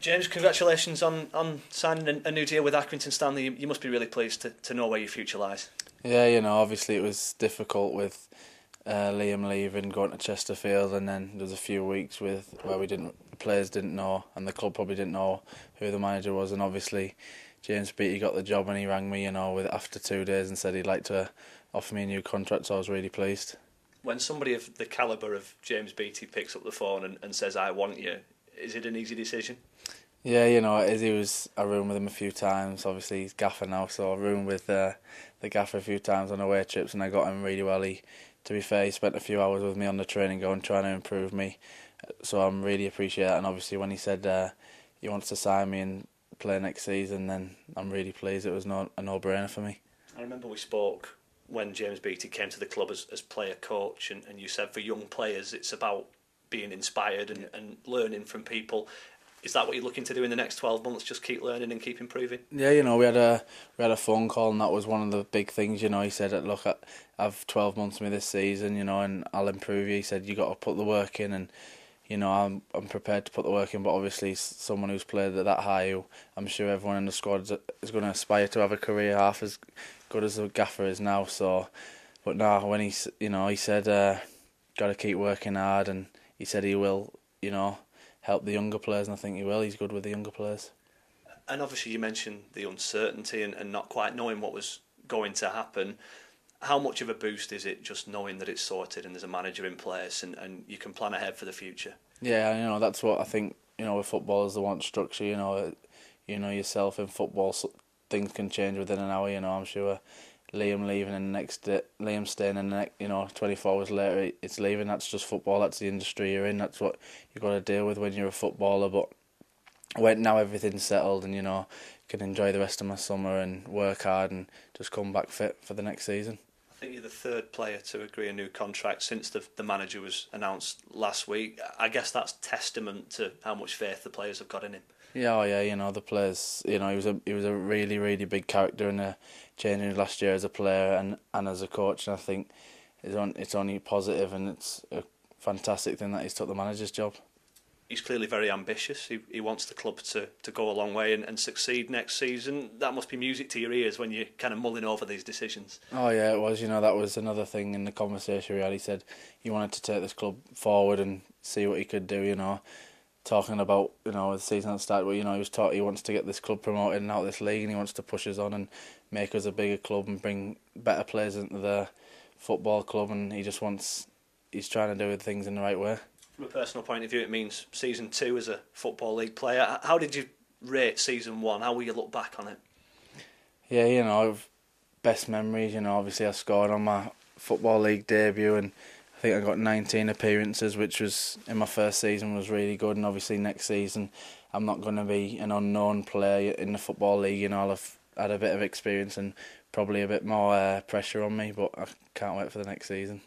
James, congratulations on signing a new deal with Accrington Stanley. You must be really pleased to know where your future lies. Yeah, obviously it was difficult with Liam leaving, going to Chesterfield, and then there was a few weeks where the players didn't know, and the club probably didn't know who the manager was, and obviously James Beattie got the job, and he rang me, after 2 days and said he'd like to offer me a new contract, so I was really pleased. When somebody of the calibre of James Beattie picks up the phone and says, "I want you," is it an easy decision? Yeah, it is. I roomed with him a few times. Obviously, he's gaffer now, so I roomed with the gaffer a few times on away trips, and I got him really well. To be fair, he spent a few hours with me on the training ground trying to improve me, so I'm really appreciate that. And obviously, when he said he wants to sign me and play next season, then I'm really pleased. It was a no-brainer for me. I remember we spoke when James Beattie came to the club as player coach, and you said for young players it's about being inspired and learning from people. Is that what you're looking to do in the next 12 months? Just keep learning and keep improving? Yeah, we had a phone call, and that was one of the big things. He said, "Look, I've 12 months with me this season, and I'll improve you." He said, "You got to put the work in," and I'm prepared to put the work in. But obviously, someone who's played at that high, who I'm sure everyone in the squad is going to aspire to have a career half as good as the gaffer is now. So, but now when he said, "Got to keep working hard," and he said he will, help the younger players, and I think he will. He's good with the younger players. And obviously you mentioned the uncertainty and not quite knowing what was going to happen. How much of a boost is it just knowing that it's sorted and there's a manager in place and you can plan ahead for the future? Yeah, that's what I think, with footballers, they want structure, yourself in football, things can change within an hour, I'm sure. Liam leaving and the next day, Liam staying and 24 hours later it's leaving. That's just football. That's the industry you're in. That's what you've got to deal with when you're a footballer. But when now everything's settled and can enjoy the rest of my summer and work hard and just come back fit for the next season. I think you're the third player to agree a new contract since the manager was announced last week. I guess that's testament to how much faith the players have got in him. Yeah, the players. He was a really, really big character in the changing last year as a player and as a coach. And I think it's only positive, and it's a fantastic thing that he's took the manager's job. He's clearly very ambitious. He wants the club to go a long way and succeed next season. That must be music to your ears when you're kind of mulling over these decisions. Oh yeah, it was. That was another thing in the conversation we had. He said he wanted to take this club forward and see what he could do. Talking about the season at start, he was taught he wants to get this club promoted and out of this league, and he wants to push us on and make us a bigger club and bring better players into the football club, and he's trying to do things in the right way. From a personal point of view, it means season 2 as a Football League player. How did you rate season 1? How will you look back on it? Yeah, best memories. Obviously I scored on my Football League debut, and I think I got 19 appearances, which was in my first season was really good. And obviously next season I'm not going to be an unknown player in the Football League. I'll have had a bit of experience and probably a bit more pressure on me, but I can't wait for the next season.